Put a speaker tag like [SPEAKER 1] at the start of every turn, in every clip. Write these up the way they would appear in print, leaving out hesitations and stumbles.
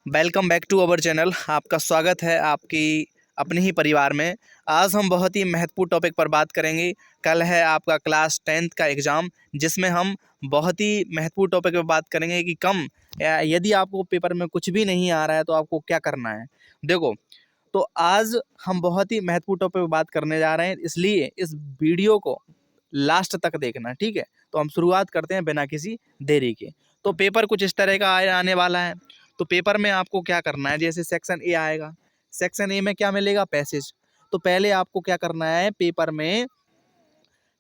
[SPEAKER 1] Welcome back to our channel. आपका स्वागत है आपकी अपने ही परिवार में। आज हम बहुत ही महत्वपूर्ण टॉपिक पर बात करेंगे। कल है आपका क्लास 10th का एग्ज़ाम, जिसमें हम बहुत ही महत्वपूर्ण टॉपिक पर बात करेंगे कि यदि आपको पेपर में कुछ भी नहीं आ रहा है तो आपको क्या करना है। देखो, तो आज हम बहुत ही महत्वपूर्ण टॉपिक पर बात करने जा रहे हैं, इसलिए इस वीडियो को लास्ट तक देखना, ठीक है। तो हम शुरुआत करते हैं बिना किसी देरी के। तो पेपर कुछ इस तरह का आने वाला है। तो पेपर में आपको क्या करना है, जैसे सेक्शन ए आएगा, सेक्शन ए में क्या मिलेगा, पैसेज। तो पहले आपको क्या करना है, पेपर में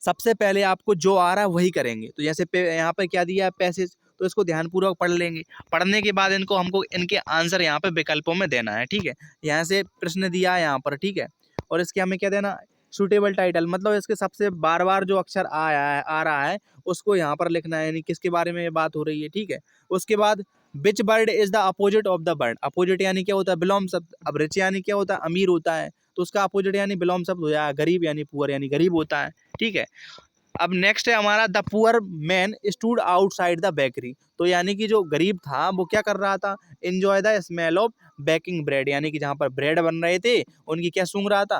[SPEAKER 1] सबसे पहले आपको जो आ रहा है वही करेंगे। तो जैसे यहाँ पे क्या दिया है, पैसेज, तो इसको ध्यानपूर्वक पढ़ लेंगे। पढ़ने के बाद हमको इनके आंसर यहाँ पे विकल्पों में देना है, ठीक है। यहाँ से प्रश्न दिया है यहाँ पर, ठीक है। और इसके हमें क्या देना, सूटेबल टाइटल, मतलब इसके सबसे बार बार जो अक्षर आ रहा है उसको यहाँ पर लिखना है, यानी किसके बारे में ये बात हो रही है, ठीक है। उसके बाद which bird is the opposite of the bird. Opposite यानी क्या होता है, बिलोम शब्द। अब रिच यानी क्या होता है, अमीर होता है, तो उसका अपोजिट यानी बिलोम शब्द हो जाएगा गरीब, यानी पुअर यानी गरीब होता है, ठीक है। अब नेक्स्ट है हमारा, the poor man stood outside the bakery. तो यानी कि जो गरीब था वो क्या कर रहा था, enjoy the smell of baking bread, यानी कि जहाँ पर ब्रेड बन रहे थे उनकी क्या सूंघ रहा था,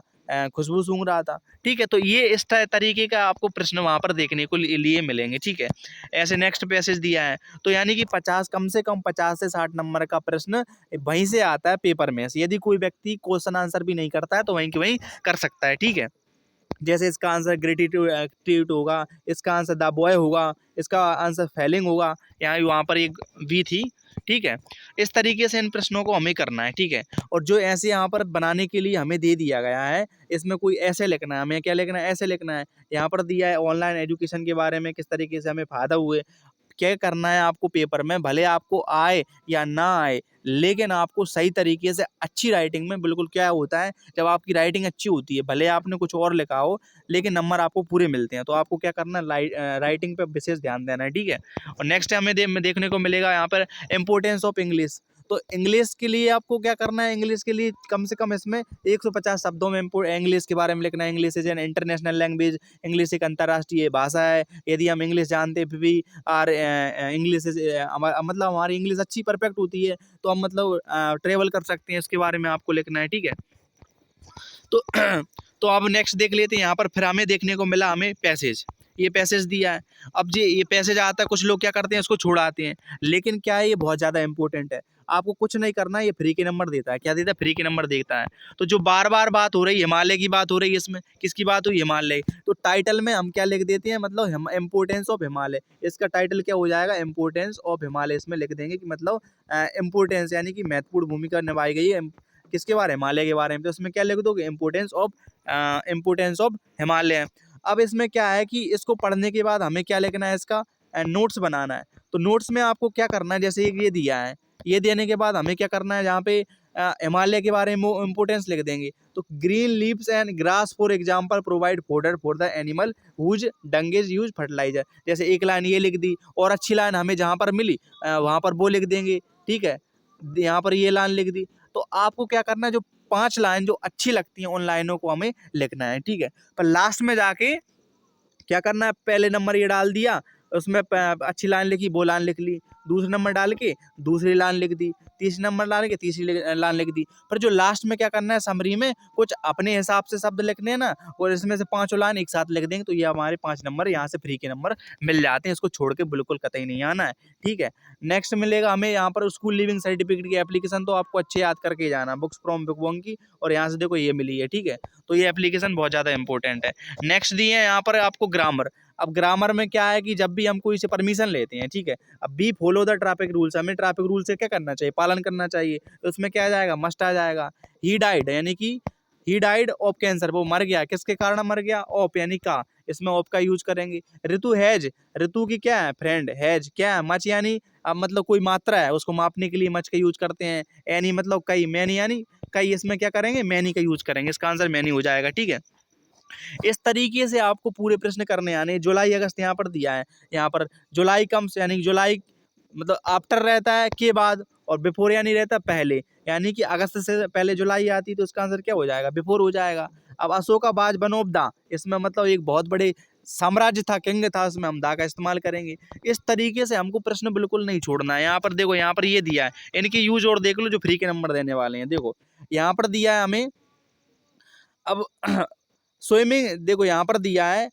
[SPEAKER 1] खुशबू सूंघ रहा था, ठीक है। तो ये इस तरीके का आपको प्रश्न वहाँ पर देखने को लिए मिलेंगे, ठीक है। ऐसे नेक्स्ट पैसेज दिया है, तो यानी कि 50 कम से कम 50 से 60 नंबर का प्रश्न वहीं से आता है पेपर में से। यदि कोई व्यक्ति क्वेश्चन आंसर भी नहीं करता है तो वहीं की वहीं कर सकता है, ठीक है। जैसे इसका आंसर ग्रेटिट्यूड होगा, इसका आंसर द बॉय होगा, इसका आंसर फेलिंग होगा, यहाँ वहाँ पर एक वी थी, ठीक है। इस तरीके से इन प्रश्नों को हमें करना है, ठीक है। और जो ऐसे यहाँ पर बनाने के लिए हमें दे दिया गया है, इसमें कोई ऐसे लिखना है, हमें क्या लिखना है, ऐसे लिखना है। यहाँ पर दिया है ऑनलाइन एजुकेशन के बारे में, किस तरीके से हमें फ़ायदा हुए। क्या करना है आपको पेपर में, भले आपको आए या ना आए, लेकिन आपको सही तरीके से अच्छी राइटिंग में, बिल्कुल क्या होता है जब आपकी राइटिंग अच्छी होती है, भले आपने कुछ और लिखा हो लेकिन नंबर आपको पूरे मिलते हैं। तो आपको क्या करना है, राइटिंग पे विशेष ध्यान देना है, ठीक है। और नेक्स्ट हमें देखने को मिलेगा यहाँ पर इम्पोर्टेंस ऑफ इंग्लिश। तो इंग्लिश के लिए आपको क्या करना है, इंग्लिश के लिए कम से कम इसमें 150 शब्दों में इंग्लिश के बारे में लिखना है। English is an international language, English एक अंतर्राष्ट्रीय भाषा है। यदि हम इंग्लिश जानते फिर भी और इंग्लिश मतलब हमारी इंग्लिश अच्छी परफेक्ट होती है तो हम मतलब ट्रेवल कर सकते हैं, इसके बारे में आपको लिखना है, ठीक है। तो तो अब नेक्स्ट देख लेते हैं यहाँ पर। फिर हमें देखने को मिला हमें पैसेज, ये पैसेज दिया है। अब जी ये पैसेज आता है, कुछ लोग क्या करते हैं इसको छोड़ाते हैं, लेकिन क्या है, ये बहुत ज़्यादा इंपॉर्टेंट है। आपको कुछ नहीं करना है, ये फ्री के नंबर देता है। क्या देता है, फ्री के नंबर देता है। तो जो बार बार बात हो रही है, हिमालय की बात हो रही है, इसमें किसकी बात हुई, हिमालय। तो टाइटल में हम क्या लिख देते हैं, मतलब इम्पोर्टेंस ऑफ हिमालय। इसका टाइटल क्या हो जाएगा, इम्पोर्टेंस ऑफ हिमालय, इसमें लिख देंगे कि मतलब इम्पोर्टेंस यानी कि महत्वपूर्ण भूमिका निभाई गई है किसके बारे में, हिमालय के बारे में। तो इसमें क्या लिख दोगे, इम्पोर्टेंस ऑफ हिमालय। अब इसमें क्या है कि इसको पढ़ने के बाद हमें क्या लिखना है, इसका नोट्स बनाना है। तो नोट्स में आपको क्या करना है, जैसे ये दिया है, ये देने के बाद हमें क्या करना है, जहाँ पे हिमालय के बारे में इम्पोर्टेंस लिख देंगे। तो green leaves and grass for example provide fodder for the animal whose dung is use fertiliser. जैसे एक लाइन ये लिख दी, और अच्छी लाइन हमें जहाँ पर मिली वहाँ पर वो लिख देंगे, ठीक है। यहाँ पर ये लाइन लिख दी। तो आपको क्या करना है, जो 5 लाइन जो अच्छी लगती हैं उन लाइनों को हमें लिखना है, ठीक है। पर लास्ट में जाके क्या करना है, पहले नंबर ये डाल दिया, उसमें अच्छी लाइन लिखी, वो लाइन लिख ली। दूसरे नंबर डाल के दूसरी लाइन लिख दी, तीसरे नंबर डाल के तीसरी लाइन लिख दी। पर जो लास्ट में क्या करना है, समरी में कुछ अपने हिसाब से शब्द लिखने हैं ना, और इसमें से 5 लाइन एक साथ लिख देंगे, तो ये हमारे 5 नंबर यहाँ से फ्री के नंबर मिल जाते हैं। इसको छोड़ के बिल्कुल कतई नहीं आना है, ठीक है। नेक्स्ट मिलेगा हमें यहाँ पर स्कूल लिविंग सर्टिफिकेट की एप्लीकेशन, तो आपको अच्छे याद करके जाना, बुक्स फ्रॉम बुकवॉन्ग की, और यहाँ से देखो ये मिली है, ठीक है। तो ये एप्लीकेशन बहुत ज़्यादा इंपॉर्टेंट है। नेक्स्ट दिए हैं यहाँ पर आपको ग्रामर। अब ग्रामर में क्या है कि जब भी हम कोई से परमिशन लेते हैं, ठीक है, अब B follow the traffic rules, हमें ट्रैफिक रूल से क्या करना चाहिए, पालन करना चाहिए। तो उसमें क्या आ जाएगा, मस्ट आ जाएगा। ही डाइड यानी कि ही डाइड ऑफ कैंसर, वो मर गया, किसके कारण मर गया, ऑफ यानी का, इसमें ऑफ का यूज करेंगे। ऋतु हैज, ऋतु की क्या है फ्रेंड, हैज क्या है, मच यानी अब मतलब कोई मात्रा है उसको मापने के लिए मच का यूज करते हैं। एनी मतलब कई, मैनी यानी कई, इसमें क्या करेंगे, मैनी का यूज करेंगे, इसका आंसर मैनी हो जाएगा, ठीक है। इस तरीके से आपको पूरे प्रश्न करने आने। जुलाई अगस्त यहाँ पर दिया है, यहाँ पर जुलाई कम्स यानी जुलाई मतलब आफ्टर रहता है के बाद, और बिफोर यानी रहता है पहले, यानी कि अगस्त से पहले जुलाई आती है, तो इसका आंसर क्या हो जाएगा, बिफोर हो जाएगा। अब अशोकाबाज वन ऑफ द, इसमें मतलब एक बहुत बड़े साम्राज्य था, किंग था, उसमें हम दा का इस्तेमाल करेंगे। इस तरीके से हमको प्रश्न बिल्कुल नहीं छोड़ना है। यहाँ पर देखो, यहाँ पर ये दिया है, इनके यूज और देख लो जो फ्री के नंबर देने वाले हैं। देखो यहाँ पर दिया है हमें, अब स्विमिंग, देखो यहाँ पर दिया है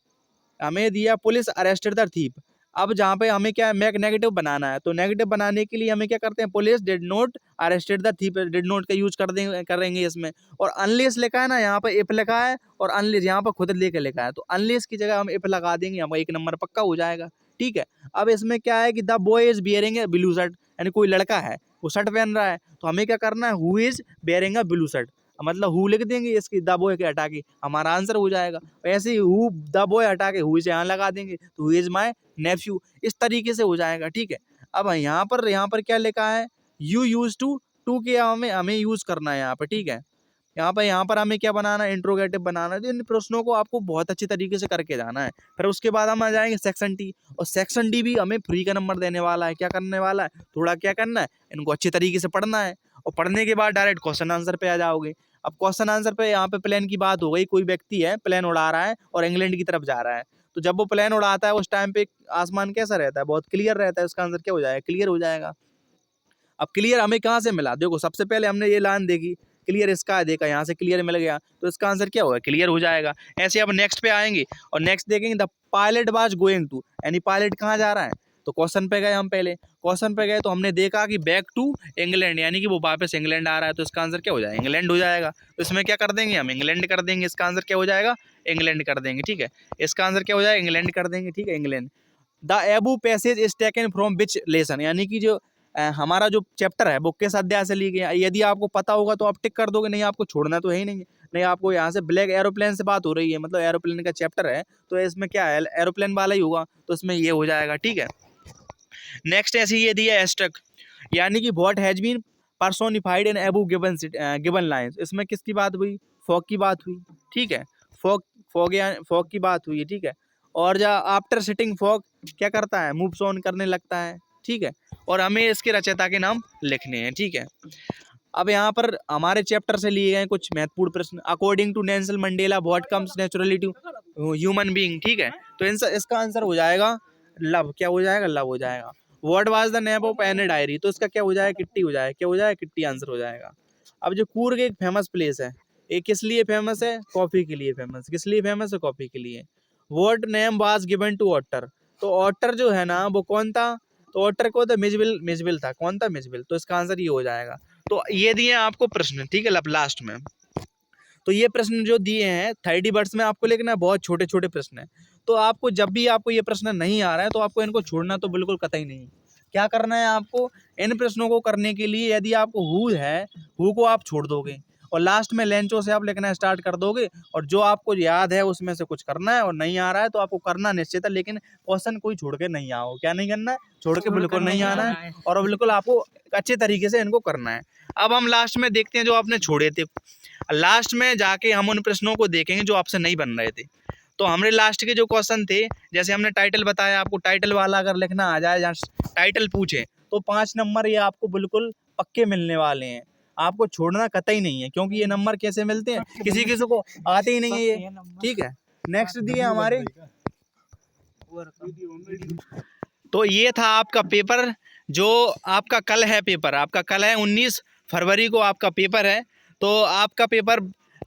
[SPEAKER 1] हमें, दिया पुलिस अरेस्टेड द थीफ। अब जहाँ पे हमें क्या है, नेगेटिव बनाना है, तो नेगेटिव बनाने के लिए हमें क्या करते हैं, police did not arrested the thief, did not का यूज करेंगे इसमें। और अनलेस लिखा है ना, यहाँ पे इफ लिखा है और अनलेस यहाँ पर खुद लेके लिखा है, तो अनलेस की जगह हम इफ लगा देंगे, हमारा 1 नंबर पक्का हो जाएगा। ठीक है। अब इसमें क्या है कि the boy is bearing A blue shirt, यानी कोई लड़का है वो शर्ट पहन रहा है, तो हमें क्या करना है, who is bearing a blue shirt, मतलब हु लिख देंगे, इसकी द बॉय के हटा के हमारा आंसर हो जाएगा। ऐसे ही हु द बॉय हटा के हु इज यहाँ लगा देंगे, तो हु इज माय नेफ्यू, इस तरीके से हो जाएगा। ठीक है। अब यहाँ पर क्या लिखा है, यू यूज टू के हमें यूज करना है यहाँ पर। ठीक है। यहाँ पर हमें क्या बनाना है, इंट्रोगेटिव बनाना है। तो इन प्रश्नों को आपको बहुत अच्छी तरीके से करके जाना है। फिर उसके बाद हम आ जाएंगे सेक्शन डी, और सेक्शन डी भी हमें फ्री का नंबर देने वाला है। क्या करने वाला है, थोड़ा क्या करना है, इनको अच्छी तरीके से पढ़ना है, और पढ़ने के बाद डायरेक्ट क्वेश्चन आंसर पे आ जाओगे। अब क्वेश्चन आंसर पे यहाँ पे प्लेन की बात हो गई, कोई व्यक्ति है प्लेन उड़ा रहा है और इंग्लैंड की तरफ जा रहा है, तो जब वो प्लेन उड़ाता है उस टाइम पे आसमान कैसा रहता है, बहुत क्लियर रहता है, उसका आंसर क्या हो जाएगा, क्लियर हो जाएगा। अब क्लियर हमें कहाँ से मिला, देखो सबसे पहले हमने ये लाइन देखी, क्लियर स्काई देखा, यहाँ से क्लियर मिल गया, तो इसका आंसर क्या होगा, क्लियर हो जाएगा। ऐसे अब नेक्स्ट पे आएंगे और नेक्स्ट देखेंगे, the pilot was going to, यानी पायलट कहाँ जा रहा है, तो क्वेश्चन पे गए हम, पहले क्वेश्चन पे गए तो हमने देखा कि बैक टू इंग्लैंड, यानी कि वो वापस इंग्लैंड आ रहा है, तो इसका आंसर क्या हो जाएगा, इंग्लैंड हो जाएगा। तो इसमें क्या कर देंगे हम, इंग्लैंड कर देंगे, इसका आंसर क्या हो जाएगा, इंग्लैंड कर देंगे। ठीक है। इसका आंसर क्या हो जाएगा, इंग्लैंड कर देंगे। ठीक है, England. The above passage is taken from which lesson, यानी कि जो हमारा जो चैप्टर है वो किस अध्याय से ली गई है। यदि आपको पता होगा तो आप टिक कर दोगे, नहीं आपको छोड़ना तो है ही नहीं। नहीं, आपको यहाँ से ब्लैक एरोप्लेन से बात हो रही है, मतलब एरोप्लेन का चैप्टर है, तो इसमें क्या है, एरोप्लेन वाला ही होगा, तो इसमें ये हो जाएगा। ठीक है। नेक्स्ट ऐसे ये दिया एस्टक, यानी कि what has been personified in above given lines, इसमें किसकी बात हुई, फॉग की बात हुई। ठीक है। फॉग की बात हुई है। ठीक है। और जा आफ्टर सिटिंग फॉग क्या करता है, मूव्स ऑन करने लगता है। ठीक है। और हमें इसके रचयिता के नाम लिखने हैं। ठीक है। अब यहाँ पर हमारे चैप्टर से लिए गए कुछ महत्वपूर्ण प्रश्न। According to Nelson Mandela what comes naturally to human being. ठीक है। तो इसका आंसर हो जाएगा लव, क्या हो जाएगा, लव हो जाएगा। What was the name of an diary, तो इसका क्या हो जाएगा, किट्टी हो जाएगा, क्या हो जाएगा, किट्टी आंसर हो जाएगा। अब जो कूर्ग एक फेमस प्लेस है, ये किस लिए फेमस है, कॉफी के लिए फेमस, किस लिए फेमस है, कॉफी के लिए। What name was given to author, तो ऑटर जो है ना वो कौन था, तो ऑटर को तो मिजबिल था, कौन था, मिजबिल, तो इसका आंसर ये हो जाएगा। तो ये दिए आपको प्रश्न। ठीक है। लास्ट में तो ये प्रश्न जो दिए हैं 30 वर्ड्स में आपको लिखना है, बहुत छोटे छोटे प्रश्न है। तो आपको जब भी आपको ये प्रश्न नहीं आ रहा है तो आपको इनको छोड़ना तो बिल्कुल कतई नहीं। क्या करना है आपको, इन प्रश्नों को करने के लिए यदि आपको हु है, हु को आप छोड़ दोगे और लास्ट में लेंचो से आप लिखना स्टार्ट कर दोगे, और जो आपको याद है उसमें से कुछ करना है, और नहीं आ रहा है तो आपको करना निश्चित है, लेकिन क्वेश्चन कोई छोड़ के नहीं आओ। क्या नहीं करना है, छोड़ के बिल्कुल नहीं आना है, और बिल्कुल आपको अच्छे तरीके से इनको करना है। अब हम लास्ट में देखते हैं जो आपने छोड़े थे, लास्ट में जाके हम उन प्रश्नों को देखेंगे जो आपसे नहीं बन रहे थे। तो हमने लास्ट के जो क्वेश्चन थे, जैसे हमने टाइटल बताया आपको, टाइटल वाला अगर लिखना आ जाए, जहाँ टाइटल पूछे तो 5 नंबर ये आपको बिल्कुल पक्के मिलने वाले हैं। आपको छोड़ना कतई नहीं है, क्योंकि ये नंबर कैसे मिलते हैं, किसी किसी को आते ही नहीं है ये। ठीक है। नेक्स्ट दिए हमारे, तो ये था आपका पेपर, जो आपका कल है, पेपर आपका कल है 19 फरवरी को आपका पेपर है। तो आपका पेपर,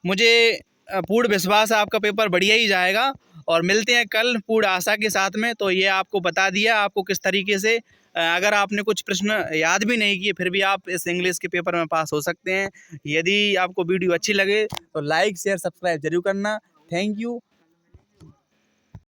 [SPEAKER 1] मुझे पूर्ण विश्वास है आपका पेपर बढ़िया ही जाएगा, और मिलते हैं कल पूर्ण आशा के साथ में। तो ये आपको बता दिया आपको किस तरीके से, अगर आपने कुछ प्रश्न याद भी नहीं किए फिर भी आप इस इंग्लिश के पेपर में पास हो सकते हैं। यदि आपको वीडियो अच्छी लगे तो लाइक शेयर सब्सक्राइब जरूर करना। Thank you.